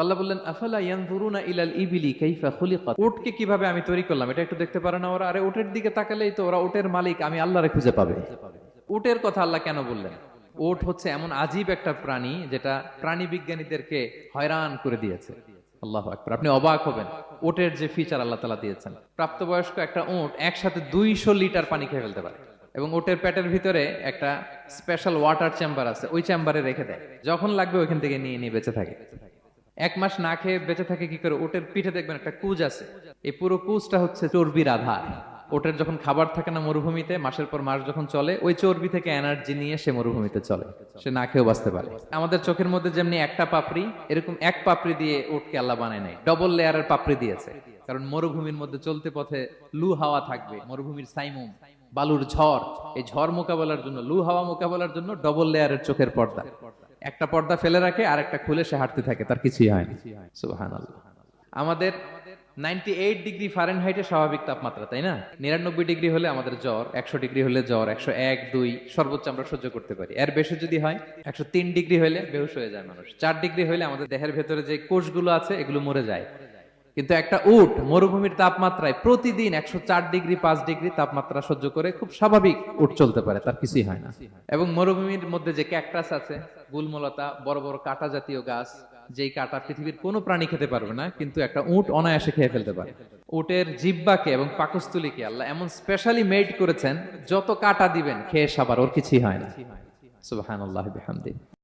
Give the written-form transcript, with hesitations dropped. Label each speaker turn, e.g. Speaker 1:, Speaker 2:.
Speaker 1: আল্লাহ বললেন, আফালা ইয়ানজুরুনা ইলাল ইবিলি কাইফা খুলিকাত। উটকে কিভাবে আমি তৈরি করলাম এটা একটু দেখতে পারে না ওরা? আরে উটের দিকে তাকালেই তো ওরা উটের মালিক আমি আল্লাহরে খুঁজে পাবে। উটের কথা আল্লাহ কেন বললেন? উট হচ্ছে এমন আজীব একটা প্রাণী যেটা প্রাণী বিজ্ঞানীদেরকে হয়রান করে দিয়েছে। আল্লাহু আকবার, আপনি অবাক হবেন উটের যে ফিচার আল্লাহ তাআলা দিয়েছেন। প্রাপ্তবয়স্ক একটা উট একসাথে 200 লিটার পানি খেয়ে ফেলতে পারে, এবং ওটের পেটের ভিতরে একটা স্পেশাল ওয়াটার চেম্বার আছে, ওই চেম্বারে রেখে দেয়, যখন লাগবে ওইখান থেকে নিয়ে নিয়ে বেঁচে থাকে। 1 মাস না খেয়ে বেঁচে থাকে কি করে? ওটের পিঠে দেখবেন একটা কুজ আছে, এই পুরো কুজটা হচ্ছে চর্বির আধার। ওটের যখন খাবার থাকে না মরুভূমিতে, মাসের পর মাস যখন চলে, ওই চর্বি থেকে এনার্জি নিয়ে সে মরুভূমিতে চলে, সে না খেয়েও বাঁচতে পারে। আমাদের চোখের মধ্যে যেমনি একটা পাপড়ি, এরকম এক পাপড়ি দিয়ে উটকে আল্লাহ বানায় নাই, ডবল লেয়ারের পাপড়ি দিয়েছে। কারণ মরুভূমির মধ্যে চলতে পথে লু হাওয়া থাকবে, মরুভূমির সাইমুম, বালুর ঝড়, এই ঝড় মোকাবেলার জন্য, লু হাওয়া মোকাবেলার জন্য ডবল লেয়ারের চোখের পর্দা। একটা পর্দা ফেলে রাখে আর একটা খুলে সে হাঁটতে থাকে, তার কিছুই হয় না। সুবহানাল্লাহ। আমাদের 98 ডিগ্রি ফারেনহাইটে স্বাভাবিক তাপমাত্রা, তাই না? 99 ডিগ্রি হলে আমাদের জ্বর, 100 ডিগ্রি হলে জ্বর, 101, 2 সর্বোচ্চ আমরা সহ্য করতে পারি। এর বেশি যদি হয়, 103 ডিগ্রি হলে বেহুশ হয়ে যায় মানুষ। 4 ডিগ্রি হলে আমাদের দেহের ভেতরে যে কোষগুলো আছে এগুলো মরে যায়। কিন্তু একটা উট মরুভূমির তাপমাত্রায় প্রতিদিন 104 ডিগ্রি 5 ডিগ্রি তাপমাত্রা সহ্য করে খুব স্বাভাবিক উট চলতে পারে, তার কিছুই হয় না। এবং মরুভূমির মধ্যে যে ক্যাকটাস আছে, গুলমলতা, বড় বড় কাঁটা জাতীয় গাছ, যেই কাঁটা পৃথিবীর কোনো প্রাণী খেতে পারবে না, কিন্তু একটা উট অনায়াসে খেয়ে ফেলতে পারে। উটের জিহ্বাকে এবং পাকস্থলীকে আল্লাহ এমন স্পেশালি মেড করেছেন, যত কাঁটা দিবেন খেয়ে সাবার, ওর কিছুই হয় না। সুবহানাল্লাহি বিহামদিহি।